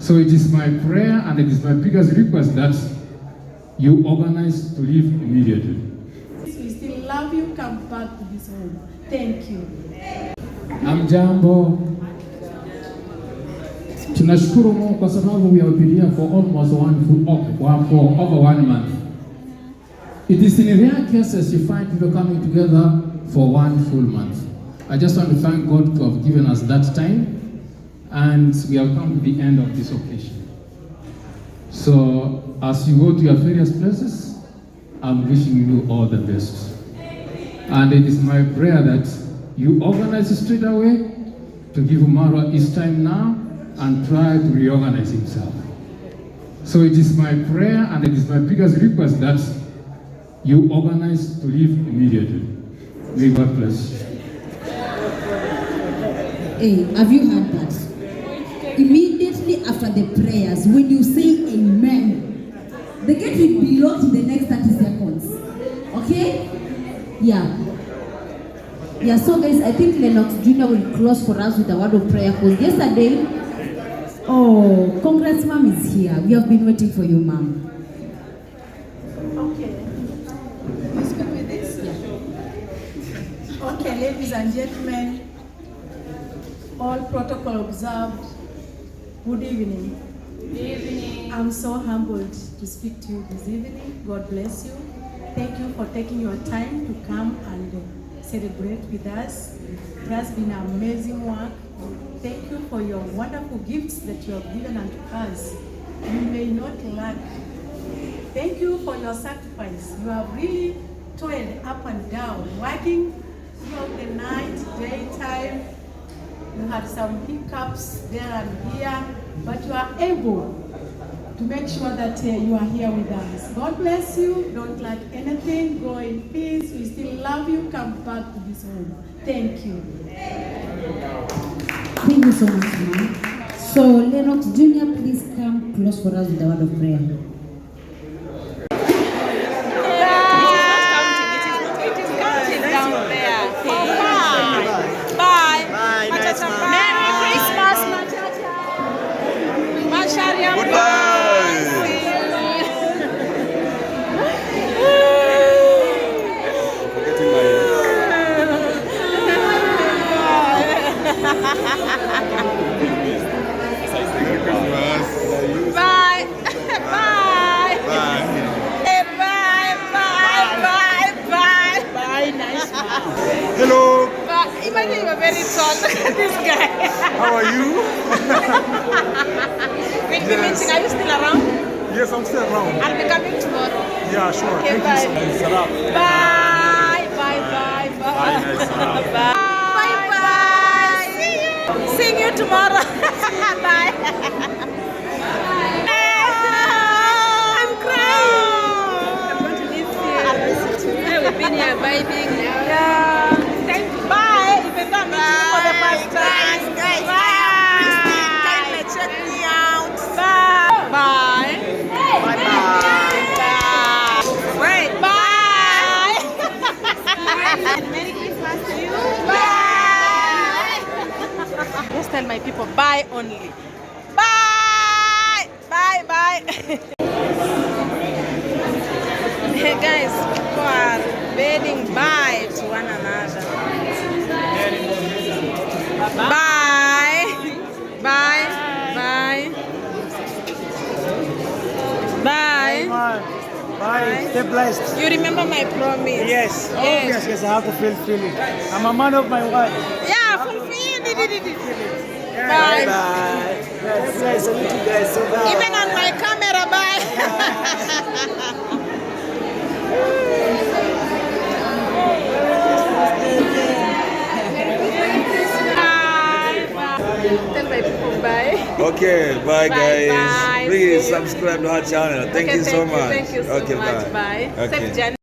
So it is my prayer and it is my biggest request that you organize to leave immediately. We still love you. Come back to this home. Thank you. Amjambo. Tunashukuru Mungu kwa sababu we have been here for almost for over 1 month. It is in rare cases you find people coming together for 1 full month. I just want to thank God to have given us that time, and we have come to the end of this occasion. So as you go to your various places, I'm wishing you all the best. And it is my prayer that you organize straight away to give Umaru his time now and try to reorganize himself. So it is my prayer and it is my biggest request that you organize to leave immediately. May God bless you. Hey, have you heard that? Immediately after the prayers, when you say amen, the gate will be locked in the next 30 seconds. Okay? Yeah. Yeah, so guys, I think Lennox Jr. will close for us with a word of prayer because yesterday, oh, congrats, mom is here. We have been waiting for you, mom. Okay. You speak with this? Yeah. Okay, ladies and gentlemen, all protocol observed. Good evening. Good evening. I'm so humbled to speak to you this evening. God bless you. Thank you for taking your time to come and celebrate with us. It has been an amazing work. Thank you for your wonderful gifts that you have given unto us. You may not lack. Thank you for your sacrifice. You have really toiled up and down, working throughout the night, daytime. You had some hiccups there and here, but you are able to make sure that you are here with us. God bless you. Don't lack anything. Go in peace. We still love you. Come back to this home. Thank you. Thank you so much, ma'am. So, Lennox Jr., please come close for us with a word of prayer. Hello. Imagine you are very tall. Look at this guy. How are you? We'll be meeting. Are you still around? Yes, I'm still around. I'll be coming tomorrow. Yeah, sure. Okay, Thank bye. you so much. Bye. Bye. Bye. Bye. Bye. Bye. Bye. See you. Seeing you tomorrow. Bye. I'm crying. I'm going to miss you. We've been here vibing now. Yeah. Thank you. Bye. Even though I'm meeting you for the first time. Guys, kindly check me out. Bye. Bye. Bye bye. Wait. Bye. And Merry Christmas to you. Bye. Just tell my people bye only. Bye. Bye. Bye. Hey guys, people are bidding bye to one another. Bye. Bye. Bye. Bye. Bye. Stay blessed. You remember my promise? Yes. Yes, I have to fulfill it. I'm a man of my word. Yeah, fulfill it. Bye. Bye. Yes, I need you guys so bad. Even on my camera, bye. Tell my people bye. Okay, bye, Bye, guys. bye. Please See you. subscribe to our channel. Thank Okay, you so much. Thank you so Okay, much. Bye. Okay. Safe journey.